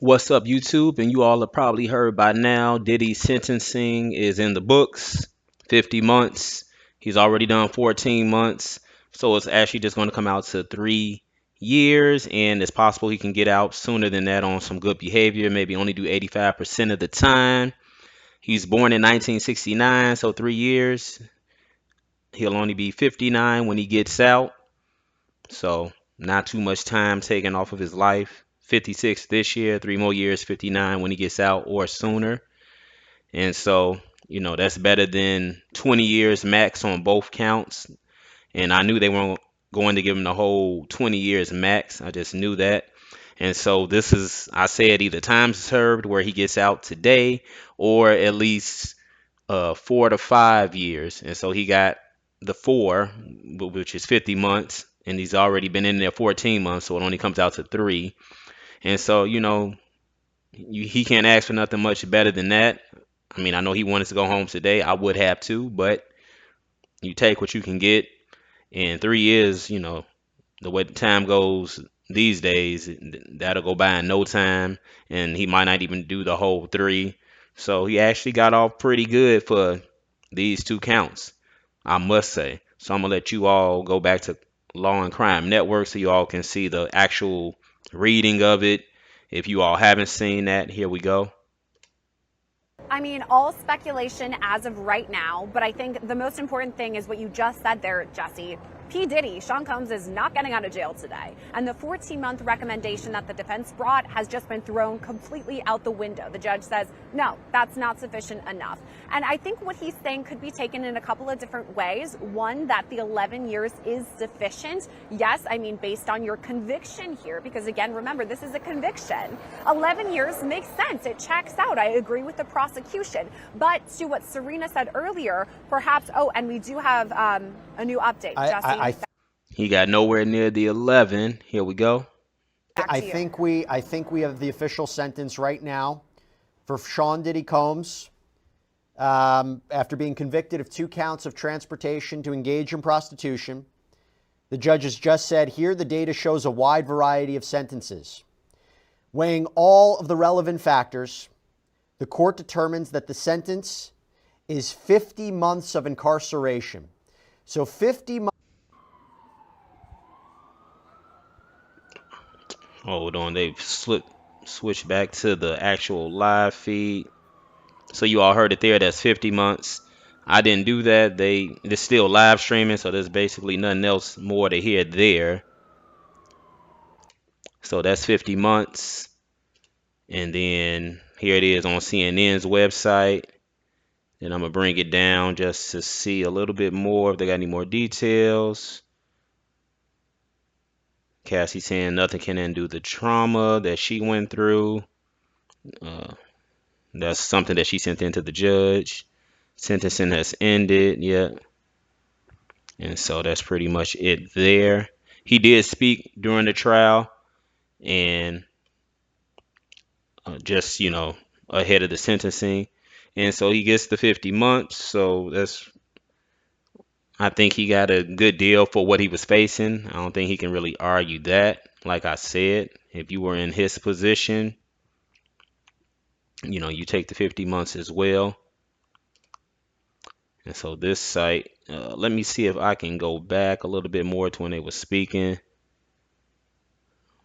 What's up, YouTube? And you all have probably heard by now, Diddy's sentencing is in the books, 50 months. He's already done 14 months. So it's actually just going to come out to 3 years. And it's possible he can get out sooner than that on some good behavior, maybe only do 85% of the time. He's born in 1969, so 3 years. He'll only be 59 when he gets out. So not too much time taken off of his life. 56 this year, 3 more years, 59 when he gets out or sooner. And so, that's better than 20 years max on both counts. And I knew they weren't going to give him the whole 20 years max. I just knew that. And so this is, I said, either time served where he gets out today or at least 4 to 5 years. And so he got the four, which is 50 months, and he's already been in there 14 months, so it only comes out to 3. And so, he can't ask for nothing much better than that. I mean, I know he wanted to go home today. I would have too, but you take what you can get. And 3 years, the way the time goes these days, that'll go by in no time, and he might not even do the whole 3. So he actually got off pretty good for these 2 counts, I must say. So I'm gonna let you all go back to Law and Crime Network so you all can see the actual reading of it. If you all haven't seen that, here we go. I mean, all speculation as of right now, but I think the most important thing is what you just said there, Jesse. P. Diddy, Sean Combs, is not getting out of jail today. And the 14-month recommendation that the defense brought has just been thrown completely out the window. The judge says, no, that's not sufficient enough. And I think what he's saying could be taken in a couple of different ways. One, that the 11 years is sufficient. Yes, I mean, based on your conviction here, because again, remember, this is a conviction. 11 years makes sense. It checks out. I agree with the prosecution. But to what Serena said earlier, perhaps, and we do have a new update. Jesse, he got nowhere near the 11. Here we go. I think we have the official sentence right now for Sean Diddy Combs. After being convicted of 2 counts of transportation to engage in prostitution, the judge has just said, here the data shows a wide variety of sentences. Weighing all of the relevant factors, the court determines that the sentence is 50 months of incarceration. So 50 months. Hold on, they've switched back to the actual live feed. So you all heard it there. That's 50 months. I didn't do that. They're still live streaming, so there's basically nothing else more to hear there. So that's 50 months. And then here it is on CNN's website. Then I'm going to bring it down just to see a little bit more if they got any more details. Cassie saying nothing can undo the trauma that she went through. That's something that she sent in to the judge. Sentencing has ended. Yeah. And so that's pretty much it there. He did speak during the trial and just, ahead of the sentencing. And so he gets the 50 months. So I think he got a good deal for what he was facing. I don't think he can really argue that. Like I said, if you were in his position, you take the 50 months as well. And so this site, let me see if I can go back a little bit more to when they were speaking,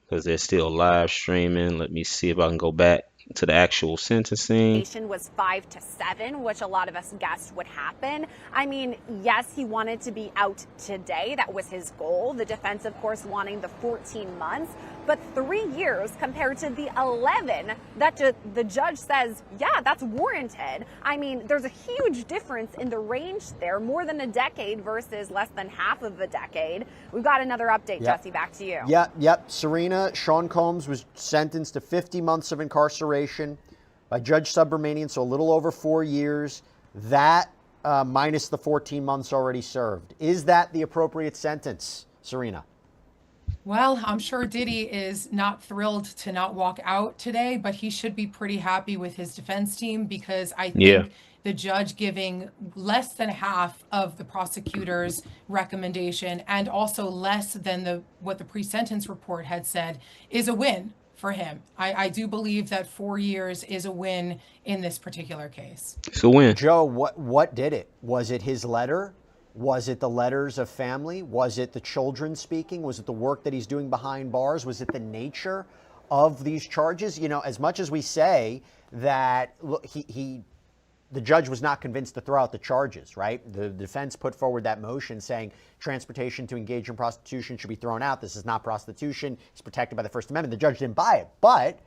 because they're still live streaming. Let me see if I can go back to the actual sentencing. Was 5 to 7, which a lot of us guessed would happen. I mean, yes, he wanted to be out today. That was his goal. The defense, of course, wanting the 14 months, but 3 years compared to the 11 that the judge says, yeah, that's warranted. I mean, there's a huge difference in the range there, more than a decade versus less than half of a decade. We've got another update, Jesse, back to you. Yep. Serena, Sean Combs was sentenced to 50 months of incarceration by Judge Subramanian, so a little over 4 years. That minus the 14 months already served. Is that the appropriate sentence, Serena? Well, I'm sure Diddy is not thrilled to not walk out today, but he should be pretty happy with his defense team, because I think the judge giving less than half of the prosecutor's recommendation and also less than what the pre-sentence report had said is a win for him. I do believe that 4 years is a win in this particular case. So when? Joe, what did it? Was it his letter? Was it the letters of family? Was it the children speaking? Was it the work that he's doing behind bars? Was it the nature of these charges? You know, as much as we say that look, the judge was not convinced to throw out the charges, right? The defense put forward that motion saying transportation to engage in prostitution should be thrown out. This is not prostitution. It's protected by the First Amendment. The judge didn't buy it. But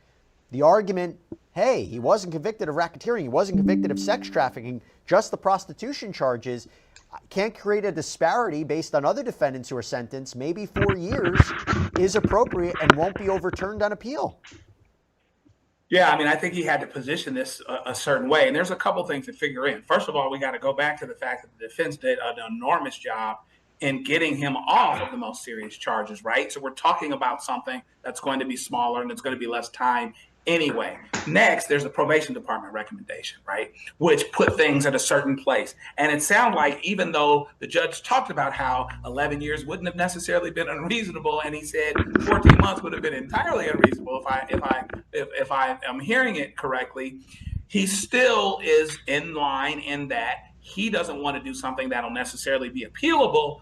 the argument, hey, he wasn't convicted of racketeering. He wasn't convicted of sex trafficking, just the prostitution charges, can't create a disparity based on other defendants who are sentenced. Maybe 4 years is appropriate and won't be overturned on appeal. Yeah, I mean, I think he had to position this a certain way. And there's a couple things to figure in. First of all, we got to go back to the fact that the defense did an enormous job in getting him off of the most serious charges, right? So we're talking about something that's going to be smaller and it's going to be less time anyway. Next, there's the probation department recommendation, right? Which put things at a certain place. And it sounded like even though the judge talked about how 11 years wouldn't have necessarily been unreasonable, and he said 14 months would have been entirely unreasonable if I am hearing it correctly, he still is in line in that he doesn't want to do something that'll necessarily be appealable,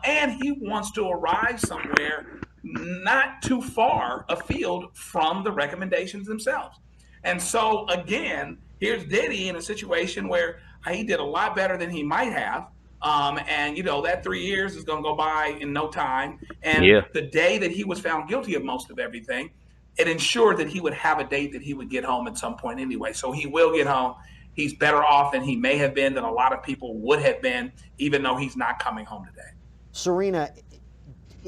and he wants to arrive somewhere not too far afield from the recommendations themselves. And so, again, here's Diddy in a situation where he did a lot better than he might have. And, you know, that 3 years is going to go by in no time. And the day that he was found guilty of most of everything, it ensured that he would have a date that he would get home at some point anyway. So he will get home. He's better off than he may have been, than a lot of people would have been, even though he's not coming home today. Serena,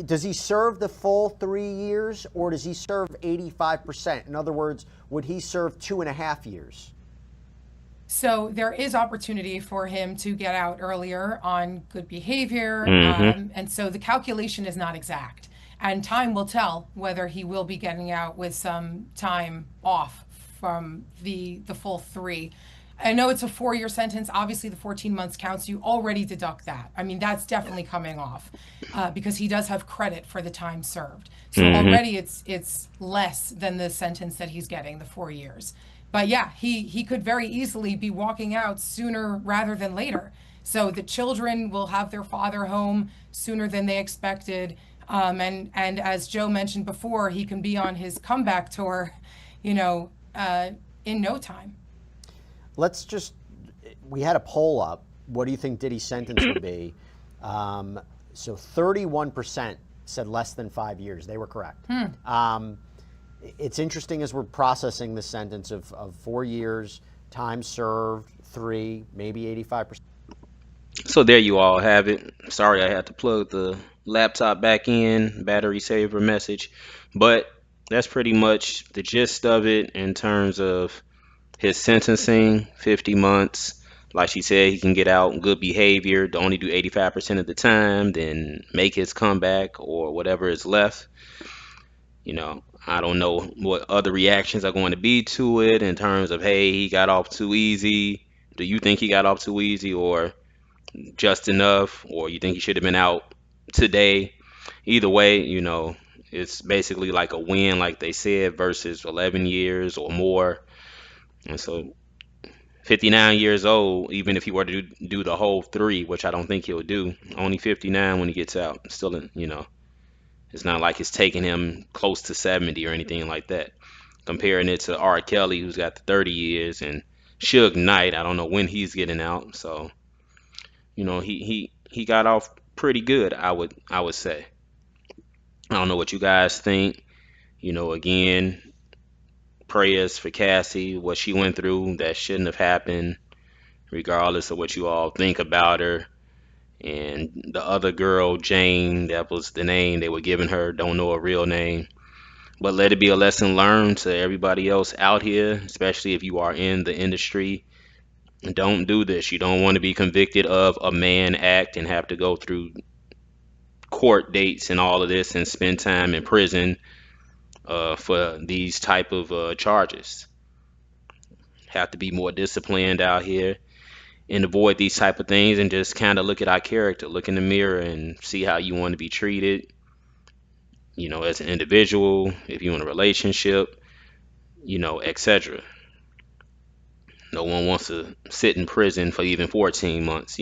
does he serve the full 3 years or does he serve 85%? In other words, would he serve 2.5 years? So there is opportunity for him to get out earlier on good behavior. And so the calculation is not exact. And time will tell whether he will be getting out with some time off from the full 3. I know it's a 4-year sentence. Obviously, the 14 months counts. You already deduct that. I mean, that's definitely coming off because he does have credit for the time served. So already it's less than the sentence that he's getting, the 4 years. But yeah, he could very easily be walking out sooner rather than later. So the children will have their father home sooner than they expected. And as Joe mentioned before, he can be on his comeback tour, you know, in no time. We had a poll up. What do you think Diddy's sentence would be? So 31% said less than 5 years. They were correct. It's interesting as we're processing the sentence of 4 years, time served, 3, maybe 85%. So there you all have it. Sorry I had to plug the laptop back in, battery saver message. But that's pretty much the gist of it in terms of his sentencing, 50 months. Like she said, he can get out in good behavior, to only do 85% of the time, then make his comeback or whatever is left. You know, I don't know what other reactions are going to be to it in terms of, hey, he got off too easy. Do you think he got off too easy or just enough? Or you think he should have been out today? Either way, you know, it's basically like a win, like they said, versus 11 years or more. And so 59 years old, even if he were to do the whole 3, which I don't think he'll do, only 59 when he gets out. Still, you know, it's not like it's taking him close to 70 or anything like that. Comparing it to R. Kelly, who's got the 30 years, and Suge Knight, I don't know when he's getting out. So, you know, he got off pretty good, I would say. I don't know what you guys think. You know, again, prayers for Cassie, what she went through, that shouldn't have happened, regardless of what you all think about her. And the other girl, Jane, that was the name they were giving her, don't know her real name. But let it be a lesson learned to everybody else out here, especially if you are in the industry. Don't do this. You don't want to be convicted of a Mann Act and have to go through court dates and all of this and spend time in prison for these type of charges. Have to be more disciplined out here and avoid these type of things and just kind of look at our character, look in the mirror and see how you want to be treated. as an individual, if you're in a relationship, etc. No one wants to sit in prison for even 14 months,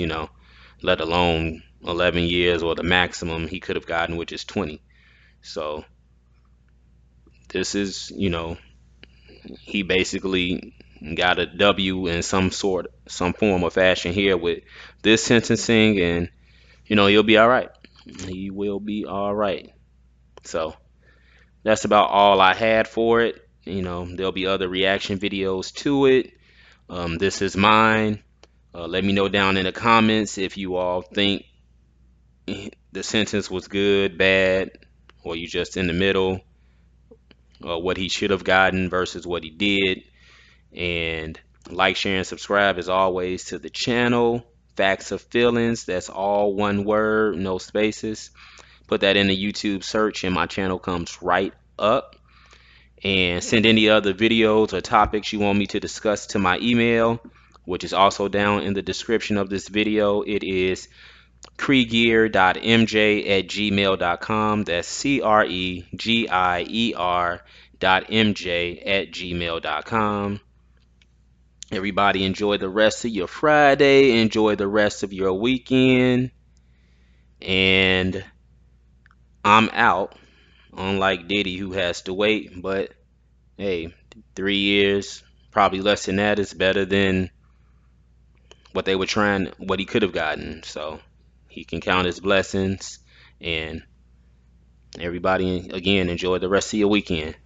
let alone 11 years or the maximum he could have gotten, which is 20. So this is, he basically got a W in some form or fashion here with this sentencing, and he'll be all right. He will be all right. So that's about all I had for it. There'll be other reaction videos to it. This is mine. Let me know down in the comments if you all think the sentence was good, bad, or you just in the middle, what he should have gotten versus what he did. And like, share, and subscribe as always to the channel. Facts of Feelings, that's all one word, no spaces. Put that in the YouTube search and my channel comes right up. And send any other videos or topics you want me to discuss to my email, which is also down in the description of this video. It is cregier.mj@gmail.com. That's cregier.mj@gmail.com. Everybody enjoy the rest of your Friday. Enjoy the rest of your weekend. And I'm out. Unlike Diddy, who has to wait. But hey, 3 years, probably less than that, is better than what he could have gotten. So he can count his blessings. And everybody, again, enjoy the rest of your weekend.